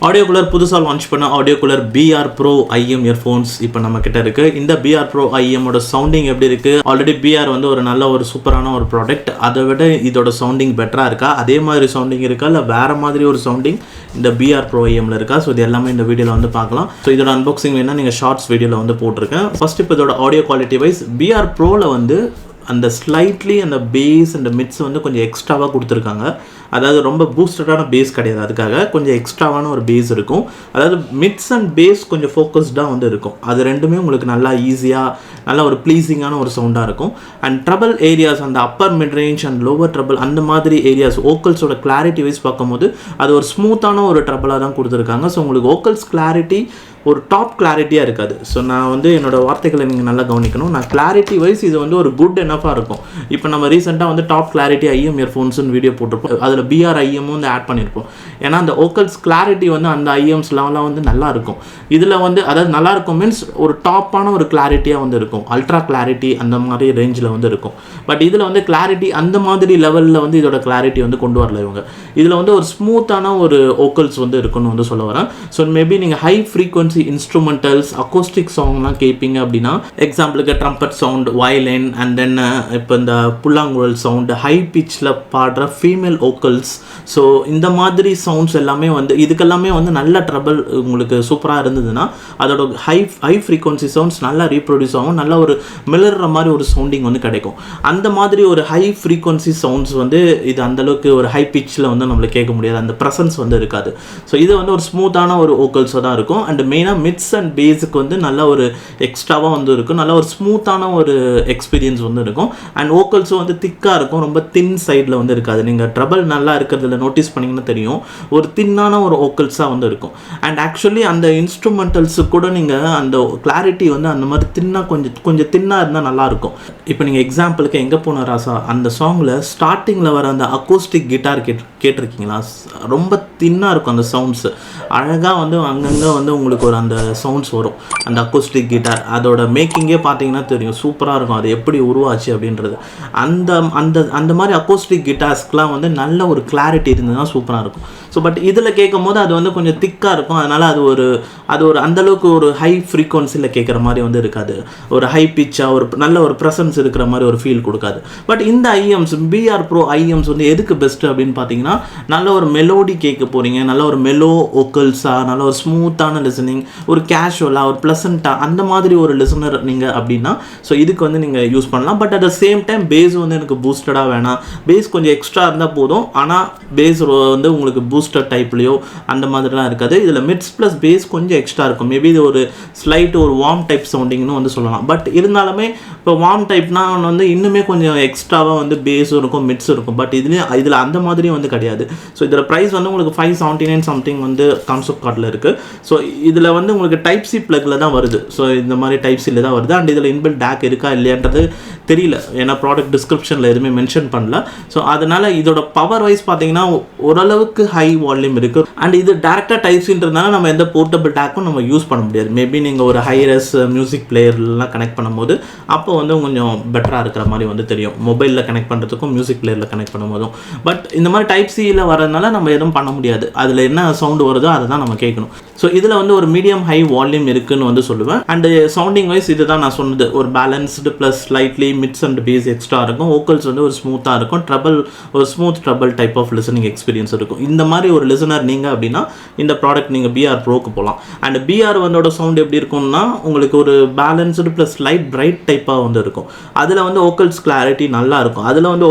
Audio cooler புதுசாக launch பண்ண audio cooler BR Pro IM earphones இப்போ நம்ம கிட்ட இருக்கு. இந்த BR Pro IM ஓட சவுண்டிங் எப்படி இருக்கு? ஆல்ரெடி BR வந்து ஒரு நல்ல ஒரு சூப்பரான ஒரு ப்ராடக்ட். அதை விட இதோட சவுண்டிங் பெட்டரா இருக்கா? அதே மாதிரி சவுண்டிங் இருக்கா இல்லை வேற மாதிரி ஒரு சவுண்டிங் இந்த BR Pro IMல இருக்கா? ஸோ இது எல்லாமே இந்த வீடியோவில் வந்து பார்க்கலாம். ஸோ இதோட அன்பாக்சிங் வேணா நீங்கள் ஷார்ட்ஸ் வீடியோவில் வந்து போட்டிருக்கேன். ஃபர்ஸ்ட் இப்போ இதோட ஆடியோ குவாலிட்டி வைஸ் BR Proல வந்து அந்த ஸ்லைட்லி அந்த பேஸ் அண்ட் மிட்ஸ் வந்து கொஞ்சம் எக்ஸ்ட்ராவாக கொடுத்துருக்காங்க. அதாவது ரொம்ப பூஸ்டடான பேஸ் கிடையாது, அதுக்காக கொஞ்சம் எக்ஸ்ட்ராவான ஒரு பேஸ் இருக்கும். அதாவது மிட்ஸ் அண்ட் பேஸ் கொஞ்சம் ஃபோக்கஸ்டாக வந்து இருக்கும். அது ரெண்டுமே உங்களுக்கு நல்லா ஈஸியாக நல்ல ஒரு ப்ளீஸிங்கான ஒரு சவுண்டாக இருக்கும். அண்ட் ட்ரபிள் ஏரியாஸ் அந்த upper mid range and lower treble அந்த மாதிரி ஏரியாஸ் வோக்கல்ஸோட கிளாரிட்டி வைஸ் பார்க்கும்போது அது ஒரு ஸ்மூத்தான ஒரு ட்ரபிளாக தான் கொடுத்துருக்காங்க. ஸோ உங்களுக்கு வோக்கல்ஸ் கிளாரிட்டி ஒரு டாப் கிளாரிட்டியாக இருக்காது. ஸோ நான் வந்து என்னோடய வார்த்தைகளை நீங்கள் நல்லா கவனிக்கணும். நான் கிளாரிட்டி வைஸ் இது வந்து ஒரு குட் எனஃபாக இருக்கும். இப்போ நம்ம ரீசெண்டாக வந்து டாப் கிளாரிட்டி IM இயர்ஃபோன்ஸ்னு வீடியோ போட்டிருப்போம். அதில் BR IM வந்து ஆட் பண்ணியிருப்போம். ஏன்னா அந்த வோக்கல்ஸ் கிளாரிட்டி வந்து அந்த IMs லெவலாம் வந்து நல்லா இருக்கும். இதில் வந்து அதாவது நல்லா இருக்கும் மீன்ஸ் ஒரு டாப்பான ஒரு கிளாரிட்டியாக வந்து இருக்கும். அல்ட்ரா கிளாரிட்டி அந்த மாதிரி ரேஞ்சில் வந்து இருக்கும். பட் இதில் வந்து கிளாரிட்டி அந்த மாதிரி லெவலில் வந்து இதோட கிளாரிட்டி வந்து கொண்டு வரல இவங்க. இதில் வந்து ஒரு ஸ்மூத்தான ஒரு வோக்கல்ஸ் வந்து இருக்குன்னு வந்து சொல்ல வரேன். ஸோ மேபி நீங்கள் ஹை ஃப்ரீக்வன்சி இன்ஸ்ட்ருமெண்டல்ஸ் அக்கோஸ்டிக் சாங்லாம் கேட்பீங்க அப்படின்னா, எக்ஸாம்பிளுக்கு trumpet sound, violin and then இப்போ இந்த புல்லாங்குழல் சவுண்ட், ஹை பிச்சில் பாடுற ஃபீமேல் வோக்கல்ஸ், ஸோ இந்த மாதிரி சவுண்ட்ஸ் எல்லாமே வந்து இதுக்கெல்லாமே வந்து நல்ல ட்ரபிள் உங்களுக்கு சூப்பராக இருந்ததுன்னா அதோட ஹை ஃப்ரீக்வன்சி சவுண்ட்ஸ் நல்லா ரீப்ரொடியூஸ் ஆகும். நல்ல ஒரு மிளற மாதிரி ஒரு சவுண்டிங் வந்து கிடைக்கும். அந்த மாதிரி ஒரு ஹை ஃப்ரீக்வன்சி சவுண்ட்ஸ் வந்து இது அந்தளவுக்கு ஒரு ஹை பிச்சில் வந்து நம்மளுக்கு கேட்க முடியாது. அந்த ப்ரெசன்ஸ் வந்து இருக்காது. ஸோ இது வந்து ஒரு ஸ்மூத்தான ஒரு வோக்கல்ஸாக தான் இருக்கும். அண்ட் மெயினாக மிட்ஸ் அண்ட் பேஸுக்கு வந்து நல்ல ஒரு எக்ஸ்ட்ராவாக வந்து இருக்கும். நல்ல ஒரு ஸ்மூத்தான ஒரு எக்ஸ்பீரியன்ஸ் வந்து இருக்கும். அண்ட் வோக்கல்ஸும் வந்து திக்காக இருக்கும். ரொம்ப தின் சைடில் வந்து இருக்காது. நீங்கள் ட்ரபிள் நல்லா இருக்கிறதுல நோட்டீஸ் பண்ணிங்கன்னா தெரியும், ஒரு தின்னான ஒரு வோக்கல்ஸாக வந்து இருக்கும். அண்ட் ஆக்சுவலி அந்த இன்ஸ்ட்ருமெண்டல்ஸு கூட நீங்கள் அந்த கிளாரிட்டி வந்து அந்த மாதிரி கொஞ்சம் தின்னாக இருந்தால் நல்லாயிருக்கும். இப்போ நீங்கள் எக்ஸாம்பிளுக்கு எங்கே போன ராசா அந்த சாங்கில் ஸ்டார்டிங்கில் வர அந்த அக்கோஸ்டிக் கிட்டார் கேட்டிருக்கீங்களா? ரொம்ப தின்னாக இருக்கும் அந்த சவுண்ட்ஸு. அழகாக வந்து அங்கங்கே வந்து உங்களுக்கு ஒரு அந்த சவுண்ட்ஸ் வரும். அந்த அக்கோஸ்டிக் கிட்டார் அதோட மேக்கிங்கே பார்த்தீங்கன்னா தெரியும், சூப்பராக இருக்கும். அது எப்படி உருவாச்சு அப்படின்றது. அந்த அந்த அந்த மாதிரி அக்கோஸ்டிக் கிட்டார்ஸ்க்குலாம் வந்து நல்ல ஒரு கிளாரிட்டி இருந்ததுன்னா சூப்பராக இருக்கும். ஸோ பட் இதில் கேட்கும் போது அது வந்து கொஞ்சம் திக்காக இருக்கும். அதனால் அது ஒரு அந்தளவுக்கு ஒரு ஹை ஃப்ரீக்வன்சியில் கேட்குற மாதிரி வந்து இருக்காது. ஒரு ஹை பிச்சாக ஒரு நல்ல ஒரு ப்ரெசன்ஸ் இருக்கிற மாதிரி ஒரு ஃபீல் கொடுக்காது. பட் இந்த BR Pro IMs வந்து எதுக்கு பெஸ்ட்டு அப்படின்னு பார்த்தீங்கன்னா, நல்ல ஒரு மெலோடி கேட்க போகிறீங்க, நல்ல ஒரு மெலோ வோக்கல்ஸாக, நல்ல ஒரு ஸ்மூத்தான லிசனிங், ஒரு கேஷுவலாக, ஒரு ப்ளசண்ட்டாக அந்த மாதிரி ஒரு லிசனர் நீங்கள் அப்படின்னா ஸோ இதுக்கு வந்து நீங்கள் யூஸ் பண்ணலாம். But at the same time bass வந்து எனக்கு பூஸ்டடாக வேணாம், பேஸ் கொஞ்சம் எக்ஸ்ட்ரா இருந்தால் போதும். ஆனால் பேஸ் வந்து உங்களுக்கு பூஸ்டர் டைப்லையோ அந்த மாதிரிலாம் இருக்காது. இதில் மிட்ஸ் ப்ளஸ் பேஸ் கொஞ்சம் எக்ஸ்ட்ரா இருக்கும். மேபி இது ஒரு ஸ்லைட் ஒரு வார்ம் டைப் சவுண்டிங்னு வந்து சொல்லலாம். பட் இருந்தாலுமே இப்போ வார்ம் டைப்னா வந்து இன்னுமே கொஞ்சம் எக்ஸ்ட்ராவாக வந்து பேஸும் இருக்கும், மிட்ஸும் இருக்கும். பட் இதில் அந்த மாதிரியும் வந்து கிடையாது. ஸோ இதில் ப்ரைஸ் வந்து உங்களுக்கு 579 சம்திங் வந்து கான்செப்ட் கார்டில் இருக்குது. ஸோ இதில் வந்து உங்களுக்கு டைப் சி ப்ளக்கில் தான் வருது. ஸோ இந்த மாதிரி டைப் சியில் தான் வருது. அண்ட் இதில் இன்பில்ட் டேக் இருக்கா இல்லையான்றது தெரியல, ஏன்னா ப்ராடக்ட் டிஸ்கிரிப்ஷனில் எதுவுமே மென்ஷன் பண்ணல. ஸோ அதனால் இதோட பவர் வைஸ் பார்த்தீங்கன்னா ஓரளவுக்கு ஹை வால்யூம் இருக்குது. அண்ட் இது டேரெக்டாக டைப் சின்றதுனால நம்ம எந்த போர்ட்டபிள் டேக்கும் நம்ம யூஸ் பண்ண முடியாது. மேபி நீங்கள் ஒரு ஹைரஸ் மியூசிக் பிளேயர்லாம் கனெக்ட் பண்ணும்போது அப்போ வந்து கொஞ்சம் பெட்டராக இருக்கிற மாதிரி வந்து தெரியும், மொபைலில் கனெக்ட் பண்ணுறதுக்கும் மியூசிக் பிளேயரில் கனெக்ட் பண்ணும்போதும். பட் இந்த மாதிரி டைப் சியில் வரதுனால நம்ம எதுவும் பண்ண முடியாது. அதில் என்ன சவுண்டு வருதோ அதை தான் நம்ம கேட்கணும். ஸோ இதில் வந்து ஒரு மீடியம் ஹை வால்யூம் இருக்குன்னு வந்து சொல்லுவேன். அண்டு சவுண்டிங் வைஸ் இது தான் நான் சொன்னது, ஒரு balanced plus slightly mids and bass extra இருக்கும். வோக்கல்ஸ் வந்து ஒரு ஸ்மூத்தாக இருக்கும். ஒரு smooth treble type of listening experience இருக்கும். இந்த மாதிரி ஒரு லிசனர் நீங்கள் அப்படின்னா இந்த ப்ராடக்ட் நீங்கள் BR Proக்கு போகலாம். அண்ட் BR வந்தோட சவுண்ட் எப்படி இருக்கும்னா உங்களுக்கு ஒரு பேலன்ஸ்டு ப்ளஸ் லைட் பிரைட் டைப்பாக வந்து இருக்கும். அதில் வந்து வோக்கல்ஸ் கிளாரிட்டி நல்லா இருக்கும். அதில் வந்து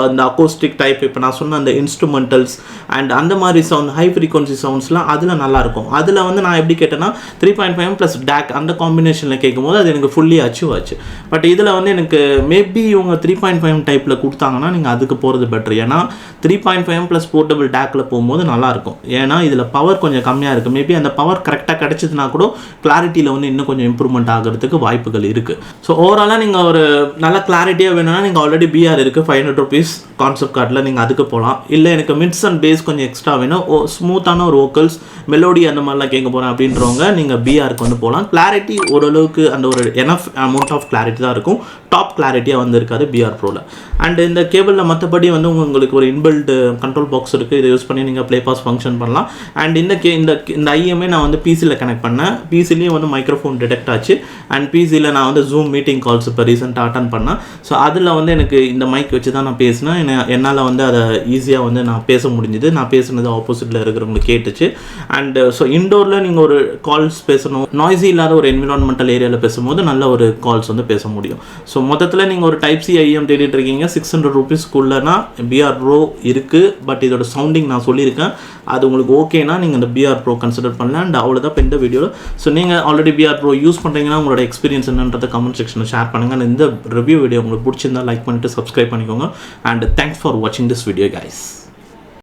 அந்த அக்கோஸ்டிக் டைப் இப்போ நான் சொன்ன அந்த இன்ஸ்ட்ருமெண்டல்ஸ் அண்ட் அந்த மாதிரி சவுண்ட் ஹை ஃப்ரீக்வன்சி சவுண்ட்ஸ்லாம் அதில் நல்லாயிருக்கும். அதில் வந்து நான் எப்படி கேட்டேன்னா 3.5 ப்ளஸ் டேக் அந்த காம்பினேஷனில் கேட்கும்போது அது எனக்கு ஃபுல்லி அச்சீவ் ஆச்சு. பட் இதில் வந்து எனக்கு மேபி இவங்க 3.5 டைப்பில் கொடுத்தாங்கன்னா நீங்கள் அதுக்கு போகிறது பெட்டர். ஏன்னா 3.5 ப்ளஸ் போர்ட்டபிள் டேக்கில் போகும்போது நல்லாயிருக்கும். ஏன்னா இதில் பவர் கொஞ்சம் கம்மியாக இருக்குது. மேபி அந்த பவர் கரெக்டாக கிடச்சிதுன்னா கூட கிளாரிட்டியில் வந்து இன்னும் கொஞ்சம் இம்ப்ரூவ்மெண்ட் ஆகிறதுக்கு வாய்ப்புகள் இருக்குது. ஸோ ஓவராலாக நீங்கள் ஒரு நல்ல கிளாரிட்டியாக வேணும்னா நீங்கள் ஆல்ரெடி BR இருக்குது 500 rupees கான்செப்ட் கார்டில், நீங்கள் அதுக்கு போகலாம். இல்லை எனக்கு மிட்ஸ் அண்ட் பேஸ் கொஞ்சம் எக்ஸ்ட்ரா வேணும், ஸ்மூத்தான ஒரு வோக்கல்ஸ் மெலோடி அந்த மாதிரிலாம் கேட்க போகிறேன் அப்படின்ற இருக்கிறவங்க நீங்கள் பிஆருக்கு வந்து போகலாம். கிளாரிட்டி ஓரளவுக்கு அந்த ஒரு எனஃப் அமௌண்ட் ஆஃப் கிளாரிட்டி தான் இருக்கும், டாப் கிளாரிட்டியாக வந்து இருக்காது பிஆர் ப்ரோவில். அண்ட் இந்த கேபிளில் மற்றபடி வந்து உங்களுக்கு ஒரு இன்பில்ட் கண்ட்ரோல் பாக்ஸ் இருக்குது, இதை யூஸ் பண்ணி நீங்கள் ப்ளே பாஸ் ஃபங்க்ஷன் பண்ணலாம். அண்ட் இந்த ஐஎம்ஐ நான் வந்து பிசியில் கனெக்ட் பண்ணேன், பிசிலையும் வந்து மைக்ரோஃபோன் டிடெக்ட் ஆச்சு. அண்ட் பிசியில் நான் வந்து ஜூம் மீட்டிங் கால்ஸ் இப்போ ரீசெண்டாக அட்டன் பண்ணேன். ஸோ அதில் வந்து எனக்கு இந்த மைக் வச்சு தான் நான் பேசினேன். என்னால் வந்து அதை ஈஸியாக வந்து நான் பேச முடிஞ்சுது, நான் பேசுனது ஆப்போசிட்டில் இருக்கிறவங்களுக்கு கேட்டுச்சு. அண்ட் ஸோ இண்டோரில் நீங்கள் ஒரு கால்ஸ் பேசணும், நாய்ஸி இல்லாத ஒரு என்விரான்மெண்டல் ஏரியாவில் பேசும்போது நல்ல ஒரு கால்ஸ் வந்து பேச முடியும். ஸோ மொத்தத்தில் நீங்கள் ஒரு டைப் சி ஐஎம் தேடிட்டு இருக்கீங்க, 600 ரூபீஸ்க்குள்ளனா பிஆர் ப்ரோ இருக்குது. பட் இதோட சவுண்டிங் நான் சொல்லியிருக்கேன், அது உங்களுக்கு ஓகேனா நீங்கள் இந்த பிஆர் ப்ரோ கன்சிடர் பண்ணலாம். அண்ட் அவ்வளோதான் இப்போ இந்த வீடியோவில். ஸோ நீங்கள் ஆல்ரெடி பிஆர் ப்ரோ யூஸ் பண்ணுறீங்கன்னா உங்களோட எக்ஸ்பீரியன்ஸ் என்னன்றதை கமெண்ட் செக்ஷனில் ஷேர் பண்ணுங்கள். அண்ட் இந்த ரிவ்யூ வீடியோ உங்களுக்கு பிடிச்சிருந்தா லைக் பண்ணிவிட்டு சப்ஸ்கிரைப் பண்ணிக்கோங்க. அண்ட் தேங்க்ஸ் ஃபார் வாட்சிங் திஸ் வீடியோ கைஸ்.